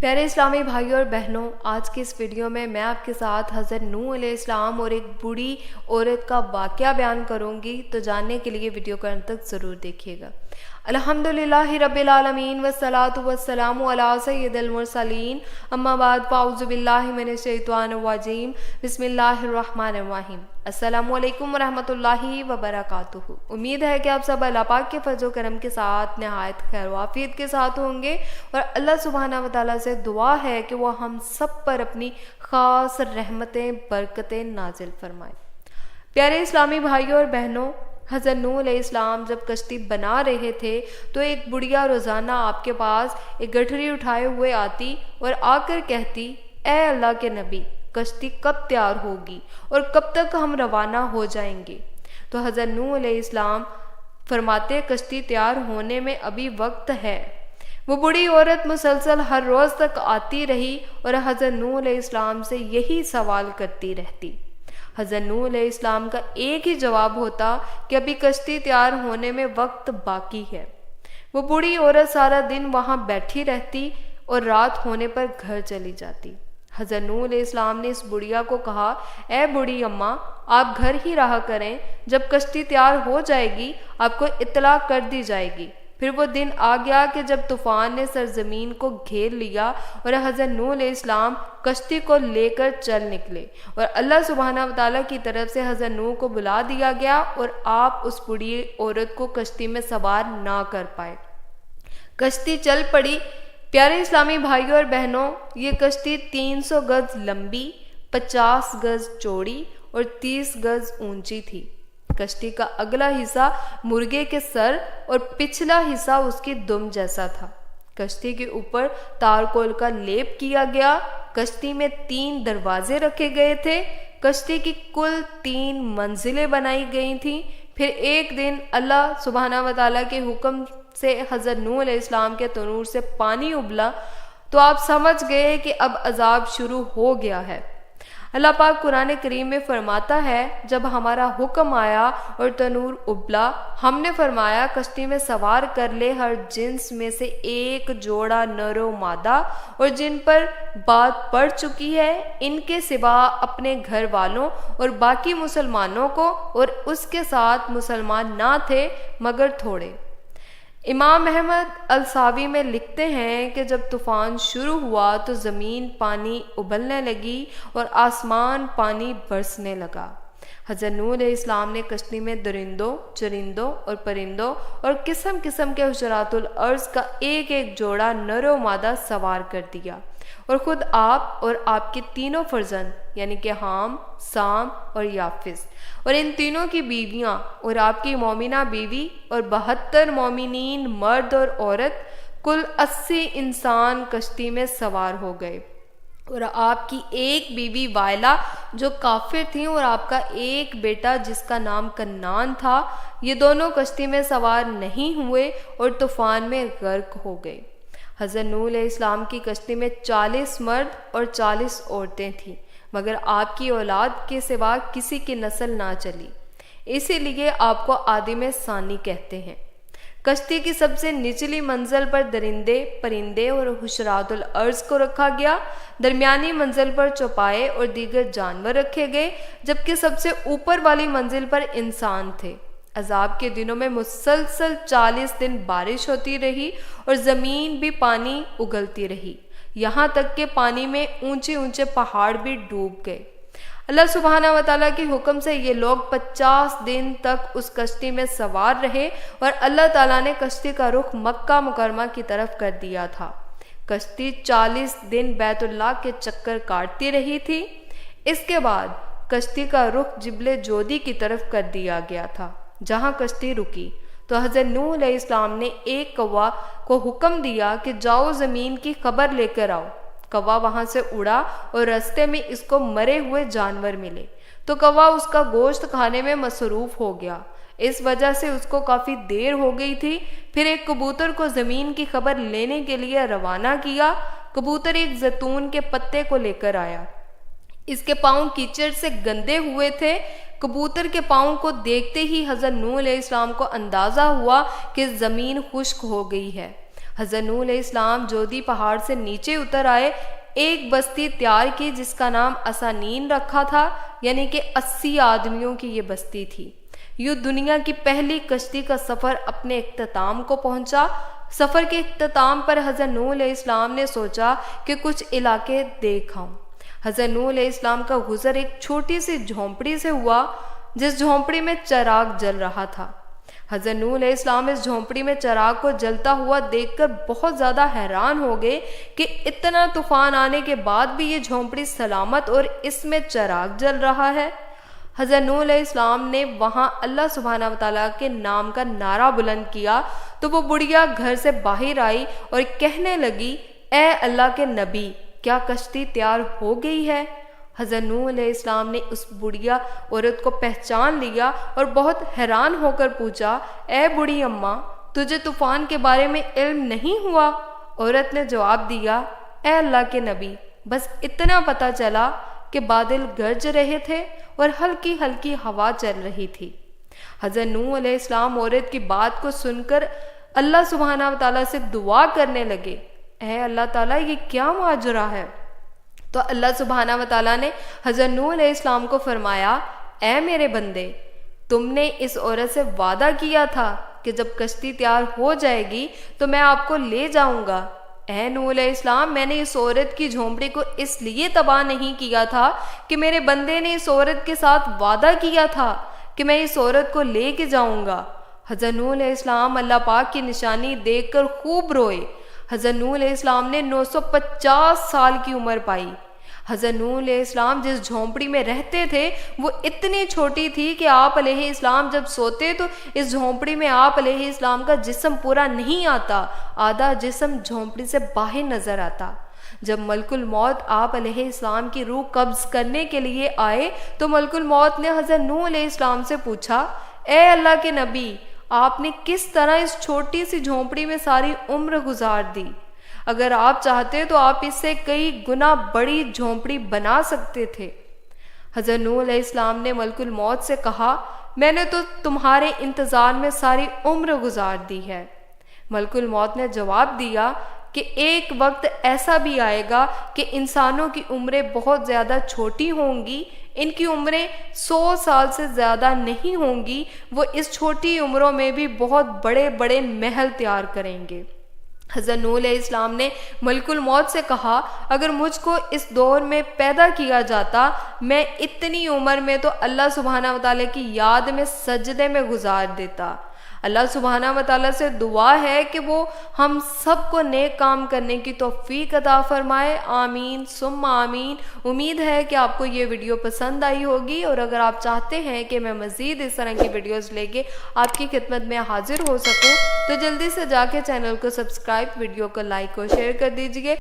پیارے اسلامی بھائیوں اور بہنوں، آج کی اس ویڈیو میں آپ کے ساتھ حضرت نوح علیہ السلام اور ایک بوڑھی عورت کا واقعہ بیان کروں گی، تو جاننے کے لیے ویڈیو کو انت تک ضرور دیکھیے گا۔ الحمدللہ رب العالمین والصلاة والسلام علی سید المرسلین، اما بعد فاعوذ باللہ من الشیطان الرجیم، بسم اللہ الرحمن الرحیم۔ السلام علیکم ورحمۃ اللہ وبرکاتہ۔ امید ہے کہ آپ سب اللہ پاک کے فضل و کرم کے ساتھ نہایت خیر و عافیت کے ساتھ ہوں گے، اور اللہ سبحانہ وتعالیٰ سے دعا ہے کہ وہ ہم سب پر اپنی خاص رحمتیں برکتیں نازل فرمائے۔ پیارے اسلامی بھائیوں اور بہنوں، حضرت نوح علیہ السلام جب کشتی بنا رہے تھے تو ایک بڑھیا روزانہ آپ کے پاس ایک گٹھری اٹھائے ہوئے آتی اور آ کر کہتی، اے اللہ کے نبی، کشتی کب تیار ہوگی اور کب تک ہم روانہ ہو جائیں گے؟ تو حضرت نوح علیہ السلام فرماتے، کشتی تیار ہونے میں ابھی وقت ہے۔ وہ بڑی عورت مسلسل ہر روز تک آتی رہی اور حضرت نوح علیہ السلام سے یہی سوال کرتی رہتی۔ حضرت نوح علیہ السلام کا ایک ہی جواب ہوتا کہ ابھی کشتی تیار ہونے میں وقت باقی ہے۔ وہ بڑی عورت سارا دن وہاں بیٹھی رہتی اور رات ہونے پر گھر چلی جاتی۔ حضرت نوح علیہ السلام نے اس بڑھیا کو کہا، اے بڑی اماں، آپ گھر ہی رہا کریں، جب کشتی تیار ہو جائے گی آپ کو اطلاع کر دی جائے گی۔ پھر وہ دن آ گیا کہ جب طوفان نے سرزمین کو گھیر لیا اور حضرت نوح علیہ السلام کشتی کو لے کر چل نکلے، اور اللہ سبحانہ وتعالیٰ کی طرف سے حضرت نوح کو بلا دیا گیا اور آپ اس بڑی عورت کو کشتی میں سوار نہ کر پائے۔ کشتی چل پڑی۔ پیارے اسلامی بھائیوں اور بہنوں، یہ کشتی 300 گز لمبی، 50 گز چوڑی اور 30 گز اونچی تھی۔ کشتی کا اگلا حصہ مرغے کے سر اور پچھلا حصہ اس کی دم جیسا تھا۔ کشتی کے اوپر تارکول کا لیپ کیا گیا۔ کشتی میں 3 دروازے رکھے گئے تھے۔ کشتی کی کل 3 منزلیں بنائی گئی تھیں۔ پھر ایک دن اللہ سبحانہ وتعالیٰ کے حکم سے حضرت نوح علیہ السلام کے تنور سے پانی ابلا تو آپ سمجھ گئے کہ اب عذاب شروع ہو گیا ہے۔ اللہ پاک قرآن کریم میں فرماتا ہے، جب ہمارا حکم آیا اور تنور ابلا، ہم نے فرمایا کشتی میں سوار کر لے ہر جنس میں سے ایک جوڑا نر و مادہ، اور جن پر بات پڑ چکی ہے ان کے سوا اپنے گھر والوں اور باقی مسلمانوں کو، اور اس کے ساتھ مسلمان نہ تھے مگر تھوڑے۔ امام احمد الساوی میں لکھتے ہیں کہ جب طوفان شروع ہوا تو زمین پانی ابلنے لگی اور آسمان پانی برسنے لگا۔ حضرت نوح علیہ السلام نے کشتی میں درندوں، چرندوں اور پرندوں اور قسم قسم کے حشرات الارض کا ایک ایک جوڑا نر و مادہ سوار کر دیا، اور خود آپ اور آپ کے تینوں فرزند یعنی کہ حام، سام اور یافس، اور ان تینوں کی بیویاں اور آپ کی مومنہ بیوی اور 72 مومنین مرد اور عورت، کل 80 انسان کشتی میں سوار ہو گئے، اور آپ کی ایک بیوی وائلہ جو کافر تھیں اور آپ کا ایک بیٹا جس کا نام کنعان تھا، یہ دونوں کشتی میں سوار نہیں ہوئے اور طوفان میں غرق ہو گئے۔ حضرت نوح علیہ السلام کی کشتی میں 40 مرد اور 40 عورتیں تھیں، مگر آپ کی اولاد کے سوا کسی کی نسل نہ چلی، اسی لیے آپ کو آدم ثانی کہتے ہیں۔ کشتی کی سب سے نچلی منزل پر درندے، پرندے اور حشرات الارض کو رکھا گیا، درمیانی منزل پر چوپائے اور دیگر جانور رکھے گئے، جبکہ سب سے اوپر والی منزل پر انسان تھے۔ عذاب کے دنوں میں مسلسل 40 دن بارش ہوتی رہی اور زمین بھی پانی اگلتی رہی، یہاں تک کہ پانی میں اونچے اونچے پہاڑ بھی ڈوب گئے۔ اللہ سبحانہ وتعالیٰ کے حکم سے یہ لوگ 50 دن تک اس کشتی میں سوار رہے، اور اللہ تعالیٰ نے کشتی کا رخ مکہ مکرمہ کی طرف کر دیا تھا۔ کشتی 40 دن بیت اللہ کے چکر کاٹتی رہی تھی۔ اس کے بعد کشتی کا رخ جبل جودی کی طرف کر دیا گیا تھا، جہاں کشتی رکی تو حضرت نوح علیہ السلام نے ایک کوا کو حکم دیا کہ جاؤ زمین کی خبر لے کر آؤ۔ کوا وہاں سے اڑا اور رستے میں اس کو مرے ہوئے جانور ملے، تو کوا اس کا گوشت کھانے میں مصروف ہو گیا، اس وجہ سے اس کو کافی دیر ہو گئی تھی۔ پھر ایک کبوتر کو زمین کی خبر لینے کے لیے روانہ کیا۔ کبوتر ایک زیتون کے پتے کو لے کر آیا، اس کے پاؤں کیچڑ سے گندے ہوئے تھے۔ کبوتر کے پاؤں کو دیکھتے ہی حضرت نوح علیہ السلام کو اندازہ ہوا کہ زمین خشک ہو گئی ہے۔ حضرت نوح علیہ السلام جودی پہاڑ سے نیچے اتر آئے، ایک بستی تیار کی جس کا نام اسانین رکھا تھا، یعنی کہ 80 آدمیوں کی یہ بستی تھی۔ یوں دنیا کی پہلی کشتی کا سفر اپنے اختتام کو پہنچا۔ سفر کے اختتام پر حضرت نوح علیہ السلام نے سوچا کہ کچھ علاقے دیکھ آؤں۔ حضرت نوح علیہ السلام کا گزر ایک چھوٹی سی جھونپڑی سے ہوا جس جھونپڑی میں چراغ جل رہا تھا۔ حضرت نوح علیہ السلام اس جھونپڑی میں چراغ کو جلتا ہوا دیکھ کر بہت زیادہ حیران ہو گئے کہ اتنا طوفان آنے کے بعد بھی یہ جھونپڑی سلامت اور اس میں چراغ جل رہا ہے۔ حضرت نوح علیہ السلام نے وہاں اللہ سبحانہ وتعالیٰ کے نام کا نعرہ بلند کیا تو وہ بڑھیا گھر سے باہر آئی اور کہنے لگی، اے اللہ کے نبی، کیا کشتی تیار ہو گئی ہے؟ حضرت نوح علیہ السلام نے اس بڑھیا عورت کو پہچان لیا اور بہت حیران ہو کر پوچھا، اے بڑھی اماں، تجھے طوفان کے بارے میں علم نہیں ہوا؟ عورت نے جواب دیا، اے اللہ کے نبی، بس اتنا پتہ چلا کہ بادل گرج رہے تھے اور ہلکی ہلکی ہوا چل رہی تھی۔ حضرت نوح علیہ السلام عورت کی بات کو سن کر اللہ سبحانہ وتعالیٰ سے دعا کرنے لگے، اے اللہ تعالیٰ، یہ کیا ماجرا ہے؟ تو اللہ سبحانہ وتعالیٰ نے حضرت نوح علیہ السلام کو فرمایا، اے میرے بندے، تم نے اس عورت سے وعدہ کیا تھا کہ جب کشتی تیار ہو جائے گی تو میں آپ کو لے جاؤں گا۔ اے نوح علیہ السلام، میں نے اس عورت کی جھونپڑی کو اس لیے تباہ نہیں کیا تھا کہ میرے بندے نے اس عورت کے ساتھ وعدہ کیا تھا کہ میں اس عورت کو لے کے جاؤں گا۔ حضرت نوح علیہ السلام اللہ پاک کی نشانی دیکھ کر خوب روئے۔ حضرت نوح علیہ السلام نے 950 سال کی عمر پائی۔ حضرت نوح علیہ السلام جس جھونپڑی میں رہتے تھے وہ اتنی چھوٹی تھی کہ آپ علیہ السلام جب سوتے تو اس جھونپڑی میں آپ علیہ السلام کا جسم پورا نہیں آتا، آدھا جسم جھونپڑی سے باہر نظر آتا۔ جب ملک الموت آپ علیہ السلام کی روح قبض کرنے کے لیے آئے تو ملک الموت نے حضرت نوح علیہ السلام سے پوچھا، اے اللہ کے نبی، آپ نے کس طرح اس چھوٹی سی جھونپڑی میں ساری عمر گزار دی؟ اگر آپ چاہتے تو آپ اس سے کئی گنا بڑی جھونپڑی بنا سکتے تھے۔ حضرت نوح علیہ السلام نے ملک الموت سے کہا، میں نے تو تمہارے انتظار میں ساری عمر گزار دی ہے۔ ملک الموت نے جواب دیا کہ ایک وقت ایسا بھی آئے گا کہ انسانوں کی عمریں بہت زیادہ چھوٹی ہوں گی، ان کی عمریں 100 سال سے زیادہ نہیں ہوں گی، وہ اس چھوٹی عمروں میں بھی بہت بڑے بڑے محل تیار کریں گے۔ حضرت نوح علیہ السلام نے ملک الموت سے کہا، اگر مجھ کو اس دور میں پیدا کیا جاتا، میں اتنی عمر میں تو اللہ سبحانہ وتعالیٰ کی یاد میں سجدے میں گزار دیتا۔ اللہ سبحانہ وتعالیٰ سے دعا ہے کہ وہ ہم سب کو نیک کام کرنے کی توفیق عطا فرمائے، آمین ثم آمین۔ امید ہے کہ آپ کو یہ ویڈیو پسند آئی ہوگی، اور اگر آپ چاہتے ہیں کہ میں مزید اس طرح کی ویڈیوز لے کے آپ کی خدمت میں حاضر ہو سکوں تو جلدی سے جا کے چینل کو سبسکرائب، ویڈیو کو لائک اور شیئر کر دیجئے۔